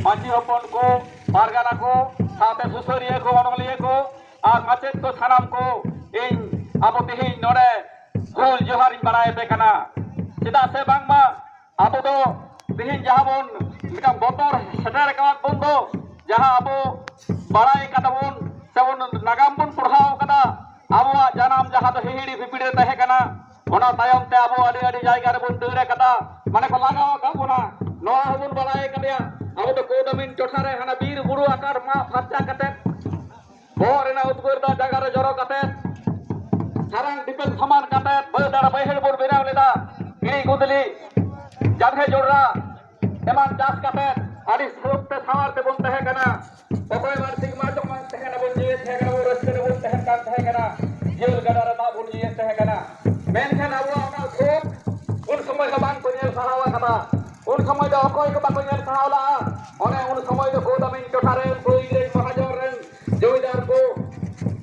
मांझी हपन को पारगाना को साथे सुसरिया को अनलिया को और माचेद को सानाम को इन अब तेही नोड़े हुल जोहार इन बड़ाए पे कना चेदा से बांगमा अब तो तेही जहाबन मिटang बतर सेटर का बंदो जहां अब बड़ाए कदाबन सेवन नागाम बन पढ़ाओ कदा अब जानम जहां तो हिहिड़ी पिपिड़े तहे कना ओना तायम ते अब आडी आडी जायगा रे बन दौड़े कदा माने को लगाव का बोना नोआ हबन बड़ाए कदिया अब तो कोदमिन टोठारे हाना बीर बुरु आकार मा फरचा कते बोरेना उद्गोर दा जगह रे जरो कते sarang dipel saman kata bedara behel bor beraw leda kiri gudli jabhe jorra eman jas kata adi sopte samar te bon tehe kana okoy bar sigma jok man tehe na bon jiye tehe kana bon raske bon tehe kan tehe kana jil gadara ma bon jiye tehe kana menkhan abu ana sop un somoy ka bang ko nyel sahawa kata un somoy do okoy ko bang ko nyel sahawla one un somoy do kodamin tothare ko ire mahajor ren joidar ko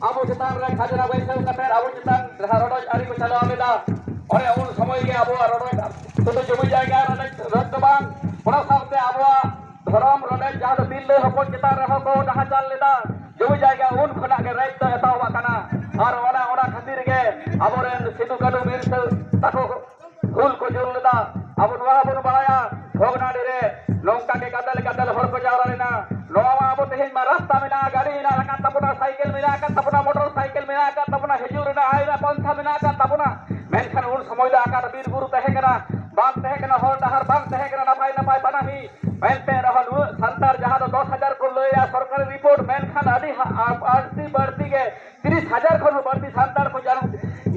abu cetan rek hajara baisal kater abu cetan rodoj ari ko chalo ameda ore un somoy ge abu rodoj to jumi jayga rod bang ona sabte abu dharam rodoj jahado dille hopon cetan reho ko daha chal leda jumi jayga un khona ge right to etawa kana ar ona khatir ge aboren sidu kadu mirsal tako hul ko jul leda abu noa bun balaya bhogna dire nongka ke kadal hor ko jawra lena noa abu tehin ma rasta mena gari na rakat tapuna cycle mena kan tapuna motor cycle mena kan tapuna hejur na aira pantha mena kan tapuna menkhan un somoy da akar bir guru tehe kana bang tehe kana hor dahar bang tehe kana napai panahi mente rahal santar jaha do 10,000 ko loya sarkar report menkhan adi arti barti ge 30,000 khon barti santar ko jan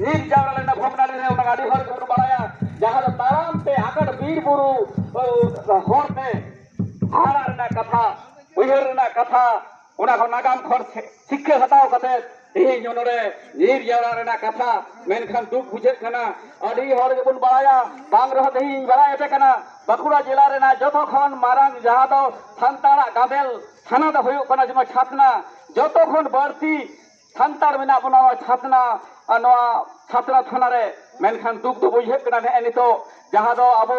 nin jawra lena bhogna dire ona gadi hor ko balaya jaha do taram te akar bir guru hor te hara rena katha उहर ना कथा उना को नागाम खर सिक्के हटाओ कते एही genre नीर जरा रेना कथा मेनखान दुख बुझे कना अडी हर के बुन बड़ाया बांग रह दही बड़ाय पे कना बाकुड़ा जिला रेना जतो खन मारांग जहा दो संतारा गादेल थाना द होयो कना जमा छातना जतो खन बरती संतार बिना बना छातना अनवा छात्रा थाना रे मेनखान दुख दो बुझे कना ने एनी तो जहां दो अब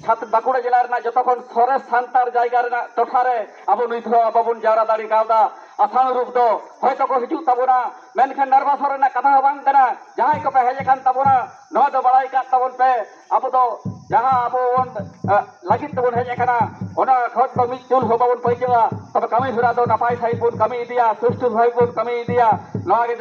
छात्र बाकुड़ा जिला रेना जतो खन सरे संतार जायगा रेना टोठारे अब निथो बाबुन जारा दाड़ी गावदा आसान रूप दो होयतो को हिजु तबोना मेनखान नर्वस रेना कथा बांग कना जहां को पे हेजे खान तबोना नवा दो बड़ाई का तबोन पे अब तो जहां अब लगित तबोन हेजे कना ओना खत तो मिचुल हो बाबुन पैजेवा तब कमी हुरा दो नपाई साई बुन कमी दिया सुष्टु भाई बुन कमी दिया नवा के